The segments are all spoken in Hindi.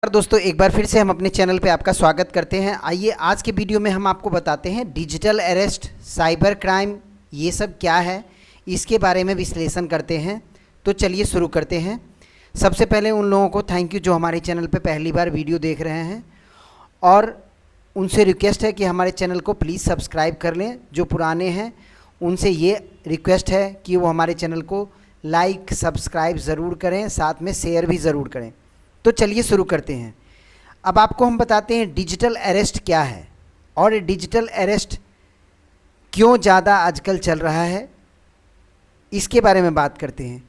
दोस्तों एक बार फिर से हम अपने चैनल पे आपका स्वागत करते हैं। आइए आज के वीडियो में हम आपको बताते हैं डिजिटल अरेस्ट, साइबर क्राइम ये सब क्या है, इसके बारे में विश्लेषण करते हैं। तो चलिए शुरू करते हैं। सबसे पहले उन लोगों को थैंक यू जो हमारे चैनल पे पहली बार वीडियो देख रहे हैं, और उनसे रिक्वेस्ट है कि हमारे चैनल को प्लीज़ सब्सक्राइब कर लें। जो पुराने हैं उनसे ये रिक्वेस्ट है कि वो हमारे चैनल को लाइक सब्सक्राइब ज़रूर करें, साथ में शेयर भी ज़रूर करें। तो चलिए शुरू करते हैं। अब आपको हम बताते हैं डिजिटल अरेस्ट क्या है और डिजिटल अरेस्ट क्यों ज़्यादा आजकल चल रहा है, इसके बारे में बात करते हैं।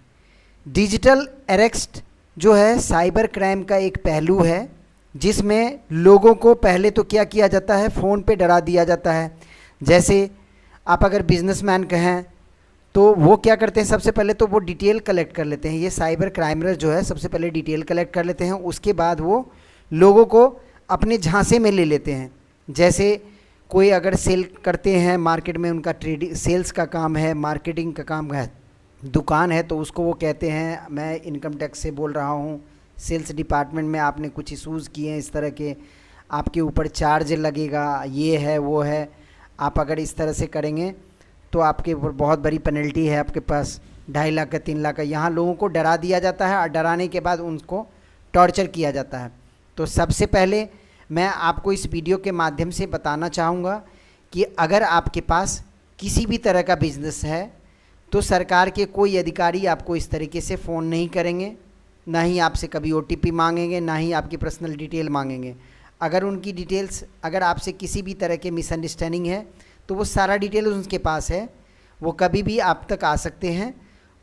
डिजिटल अरेस्ट जो है साइबर क्राइम का एक पहलू है, जिसमें लोगों को पहले तो क्या किया जाता है, फ़ोन पे डरा दिया जाता है। जैसे आप अगर बिजनेसमैन कहें तो वो क्या करते हैं, सबसे पहले तो वो डिटेल कलेक्ट कर लेते हैं। ये साइबर क्राइमर जो है सबसे पहले डिटेल कलेक्ट कर लेते हैं, उसके बाद वो लोगों को अपने झांसे में ले लेते हैं। जैसे कोई अगर सेल करते हैं मार्केट में, उनका ट्रेडिंग सेल्स का काम है, मार्केटिंग का काम है, दुकान है, तो उसको वो कहते हैं मैं इनकम टैक्स से बोल रहा हूँ, सेल्स डिपार्टमेंट में आपने कुछ इशूज़ किए हैं इस तरह के, आपके ऊपर चार्ज लगेगा, ये है वो है, आप अगर इस तरह से करेंगे तो आपके ऊपर बहुत बड़ी पेनल्टी है, आपके पास 2.5 लाख का 3 लाख का। यहाँ लोगों को डरा दिया जाता है और डराने के बाद उनको टॉर्चर किया जाता है। तो सबसे पहले मैं आपको इस वीडियो के माध्यम से बताना चाहूँगा कि अगर आपके पास किसी भी तरह का बिजनेस है तो सरकार के कोई अधिकारी आपको इस तरीके से फ़ोन नहीं करेंगे, ना ही आपसे कभी OTP मांगेंगे, ना ही आपकी पर्सनल डिटेल मांगेंगे। अगर उनकी डिटेल्स, अगर आपसे किसी भी तरह के मिसअंडरस्टैंडिंग है तो वो सारा डिटेल उनके पास है, वो कभी भी आप तक आ सकते हैं।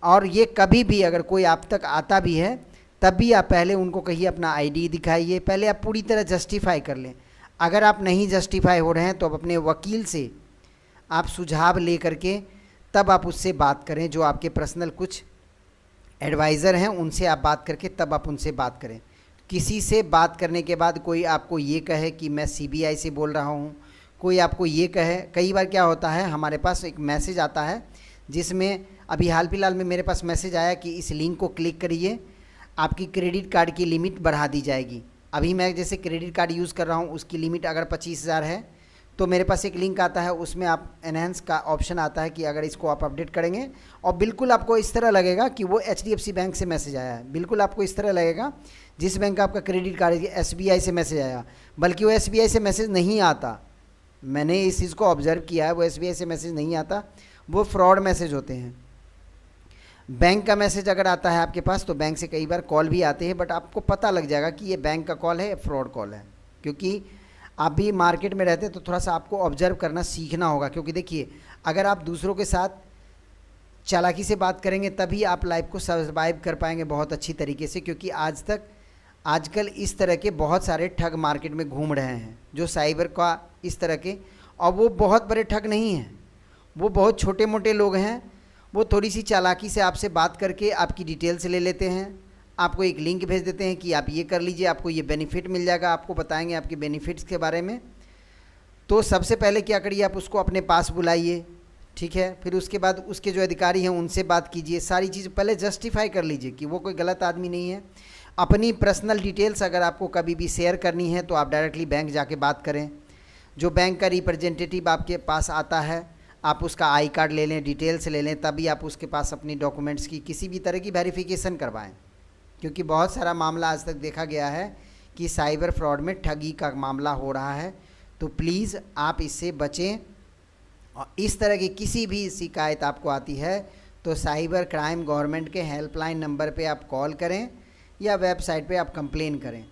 और ये कभी भी अगर कोई आप तक आता भी है तब भी आप पहले उनको कहिए अपना ID दिखाइए, पहले आप पूरी तरह जस्टिफाई कर लें। अगर आप नहीं जस्टिफाई हो रहे हैं तो आप अपने वकील से आप सुझाव ले करके तब आप उससे बात करें। जो आपके पर्सनल कुछ एडवाइज़र हैं उनसे आप बात करके तब आप उनसे बात करें। किसी से बात करने के बाद कोई आपको ये कहे कि मैं CBI से बोल रहा हूँ, कोई आपको ये कहे, कई बार क्या होता है हमारे पास एक मैसेज आता है जिसमें अभी हाल फिलहाल में मेरे पास मैसेज आया कि इस लिंक को क्लिक करिए, आपकी क्रेडिट कार्ड की लिमिट बढ़ा दी जाएगी। अभी मैं जैसे क्रेडिट कार्ड यूज़ कर रहा हूँ, उसकी लिमिट अगर 25,000 है तो मेरे पास एक लिंक आता है, उसमें आप एनहेंस का ऑप्शन आता है कि अगर इसको आप अपडेट करेंगे, और बिल्कुल आपको इस तरह लगेगा कि वो HDFC बैंक से मैसेज आया है। बिल्कुल आपको इस तरह लगेगा जिस बैंक का आपका क्रेडिट कार्ड है, SBI से मैसेज आया, बल्कि वो SBI से मैसेज नहीं आता। मैंने इस चीज़ को ऑब्जर्व किया है, वो SBI से मैसेज नहीं आता, वो फ्रॉड मैसेज होते हैं। बैंक का मैसेज अगर आता है आपके पास तो बैंक से कई बार कॉल भी आते हैं, बट आपको पता लग जाएगा कि ये बैंक का कॉल है या फ्रॉड कॉल है, क्योंकि आप भी मार्केट में रहते हैं तो थोड़ा सा आपको ऑब्जर्व करना सीखना होगा। क्योंकि देखिए, अगर आप दूसरों के साथ चालाकी से बात करेंगे तभी आप लाइफ को सर्वाइव कर पाएंगे बहुत अच्छी तरीके से। क्योंकि आजकल इस तरह के बहुत सारे ठग मार्केट में घूम रहे हैं, जो साइबर का इस तरह के, और वो बहुत बड़े ठग नहीं हैं, वो बहुत छोटे मोटे लोग हैं। वो थोड़ी सी चालाकी से आपसे बात करके आपकी डिटेल्स ले लेते हैं, आपको एक लिंक भेज देते हैं कि आप ये कर लीजिए, आपको ये बेनिफिट मिल जाएगा, आपको बताएंगे आपके बेनिफिट्स के बारे में। तो सबसे पहले क्या करिए, आप उसको अपने पास बुलाइए, ठीक है। फिर उसके बाद उसके जो अधिकारी हैं उनसे बात कीजिए, सारी चीज़ पहले जस्टिफाई कर लीजिए कि वो कोई गलत आदमी नहीं है। अपनी पर्सनल डिटेल्स अगर आपको कभी भी शेयर करनी है तो आप डायरेक्टली बैंक जाके बात करें। जो बैंक का रिप्रेजेंटेटिव आपके पास आता है, आप उसका आई कार्ड ले लें, डिटेल्स ले लें, तभी आप उसके पास अपनी डॉक्यूमेंट्स की किसी भी तरह की वेरिफिकेशन करवाएं। क्योंकि बहुत सारा मामला आज तक देखा गया है कि साइबर फ्रॉड में ठगी का मामला हो रहा है। तो प्लीज़ आप इससे बचें, और इस तरह की किसी भी शिकायत आपको आती है तो साइबर क्राइम गवर्नमेंट के हेल्पलाइन नंबर पे आप कॉल करें या वेबसाइट पे आप कंप्लेन करें।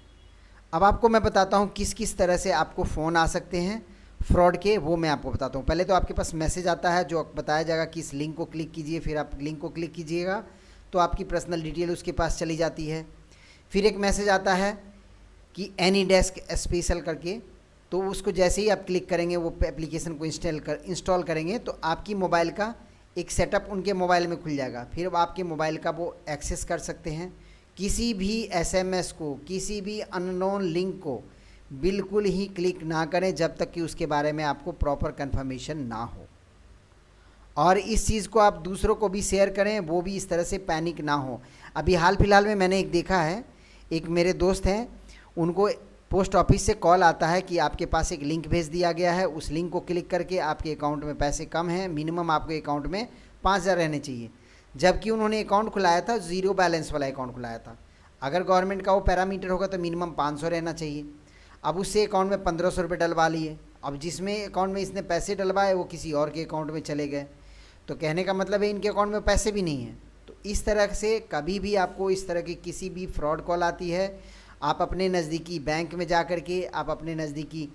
अब आपको मैं बताता हूँ किस किस तरह से आपको फ़ोन आ सकते हैं फ्रॉड के, वो मैं आपको बताता हूँ। पहले तो आपके पास मैसेज आता है जो बताया जाएगा कि इस लिंक को क्लिक कीजिए, फिर आप लिंक को क्लिक कीजिएगा तो आपकी पर्सनल डिटेल उसके पास चली जाती है। फिर एक मैसेज आता है कि एनी डेस्क स्पेशल करके, तो उसको जैसे ही आप क्लिक करेंगे, वो एप्लीकेशन को इंस्टॉल करेंगे तो आपकी मोबाइल का एक सेटअप उनके मोबाइल में खुल जाएगा। फिर आपके मोबाइल का वो एक्सेस कर सकते हैं। किसी भी SMS को, किसी भी अननोन लिंक को बिल्कुल ही क्लिक ना करें जब तक कि उसके बारे में आपको प्रॉपर कंफर्मेशन ना हो। और इस चीज़ को आप दूसरों को भी शेयर करें, वो भी इस तरह से पैनिक ना हो। अभी हाल फिलहाल में मैंने एक देखा है, एक मेरे दोस्त हैं, उनको पोस्ट ऑफिस से कॉल आता है कि आपके पास एक लिंक भेज दिया गया है, उस लिंक को क्लिक करके आपके अकाउंट में पैसे कम हैं, मिनिमम आपके अकाउंट में 5,000 रहने चाहिए। जबकि उन्होंने अकाउंट खुलाया था, ज़ीरो बैलेंस वाला अकाउंट खुलाया था। अगर गवर्नमेंट का वो पैरामीटर होगा तो मिनिमम 500 रहना चाहिए। अब उससे अकाउंट में 1,500 रुपये डलवा लिए। अब जिसमें अकाउंट में इसने पैसे डलवाए वो किसी और के अकाउंट में चले गए, तो कहने का मतलब है इनके अकाउंट में पैसे भी नहीं हैं। तो इस तरह से कभी भी आपको इस तरह की किसी भी फ्रॉड कॉल आती है, आप अपने नज़दीकी बैंक में जा कर के, आप अपने नज़दीकी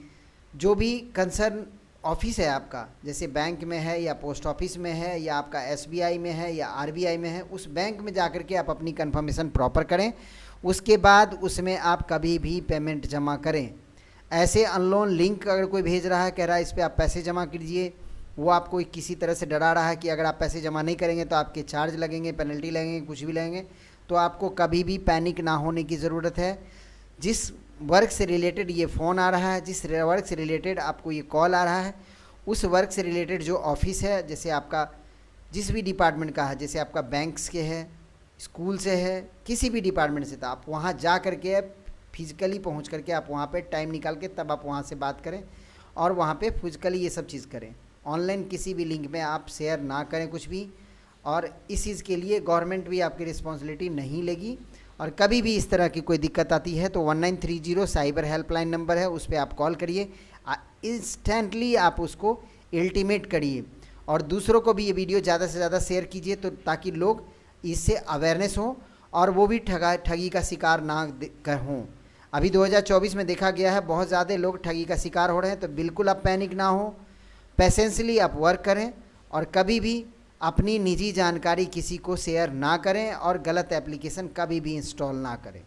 जो भी कंसर्न ऑफिस है आपका, जैसे बैंक में है या पोस्ट ऑफिस में है या आपका SBI में है या RBI में है, उस बैंक में जा कर के आप अपनी कंफर्मेशन प्रॉपर करें। उसके बाद उसमें आप कभी भी पेमेंट जमा करें। ऐसे अननोन लिंक अगर कोई भेज रहा है, कह रहा है इस पर आप पैसे जमा कीजिए, वो आपको किसी तरह से डरा रहा है कि अगर आप पैसे जमा नहीं करेंगे तो आपके चार्ज लगेंगे, पेनल्टी लगेंगे, कुछ भी लगेंगे, तो आपको कभी भी पैनिक ना होने की ज़रूरत है। जिस वर्क से रिलेटेड ये फ़ोन आ रहा है, जिस वर्क से रिलेटेड आपको ये कॉल आ रहा है, उस वर्क से रिलेटेड जो ऑफिस है, जैसे आपका जिस भी डिपार्टमेंट का है, जैसे आपका बैंक्स के है, स्कूल से है, किसी भी डिपार्टमेंट से, तो आप वहाँ जा कर के फिज़िकली पहुँच करके आप वहाँ पे टाइम निकाल के तब आप वहाँ से बात करें और वहाँ पे फिज़िकली ये सब चीज़ करें। ऑनलाइन किसी भी लिंक में आप शेयर ना करें कुछ भी, और इस चीज़ के लिए गवर्नमेंट भी आपकी रिस्पॉन्सिबिलिटी नहीं लेगी। और कभी भी इस तरह की कोई दिक्कत आती है तो 1930 साइबर हेल्पलाइन नंबर है, उस पर आप कॉल करिए, इंस्टेंटली आप उसको अल्टीमेट करिए। और दूसरों को भी ये वीडियो ज़्यादा से ज़्यादा शेयर कीजिए, तो ताकि लोग इससे अवेयरनेस हो और वो भी ठगी का शिकार ना हों। अभी 2024 में देखा गया है बहुत ज़्यादा लोग ठगी का शिकार हो रहे हैं, तो बिल्कुल आप पैनिक ना हो, पेशेंसली आप वर्क करें और कभी भी अपनी निजी जानकारी किसी को शेयर ना करें और गलत एप्लीकेशन कभी भी इंस्टॉल ना करें।